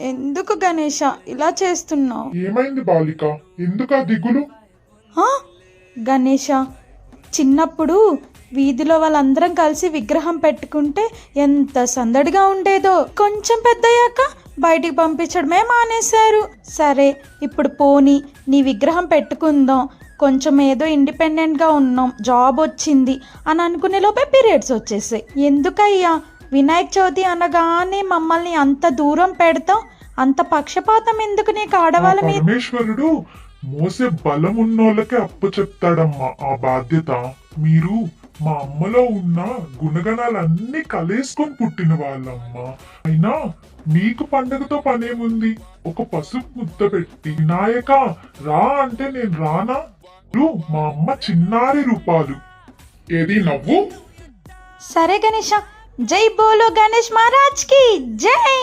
ఎందుకు గణేష ఇలా చేస్తున్నావు? ఏమైంది బాలిక, ఎందుకా దిగులు? గణేష, చిన్నప్పుడు వీధిలో వాళ్ళందరం కలిసి విగ్రహం పెట్టుకుంటే ఎంత సందడిగా ఉండేదో. కొంచెం పెద్దయ్యాక బయటికి పంపించడమే మానేశారు. సరే, ఇప్పుడు పోనీ నీ విగ్రహం పెట్టుకుందాం, కొంచెం ఏదో ఇండిపెండెంట్గా ఉన్నాం, జాబ్ వచ్చింది అని అనుకునే లోపే పీరియడ్స్ వచ్చేసాయి. ఎందుకయ్యా వినాయక చవితి అనగానే మమ్మల్ని అంత దూరం పెడతావు? అంత పక్షపాతం ఎందుకు నీకు ఆడవాళ్ళ మీద? పరమేశ్వరుడు మోసే బలం ఉన్నోళ్ళకే అప్పు చెప్తాడమ్మా ఆ బాధ్యత. మీరు మా అమ్మలో ఉన్న గుణగణాలన్నీ కలేసుకొని పుట్టిన వాళ్ళమ్మా. అయినా మీకు పండగతో పనేముంది? ఒక పసుపు ముద్ద పెట్టి వినాయక రా అంటే నేను రానా? మా అమ్మ చిన్నారి రూపాలు. ఏది నవ్వు? సరే గణేష, జై బోలో గణేష్ మహారాజ్ కి జై.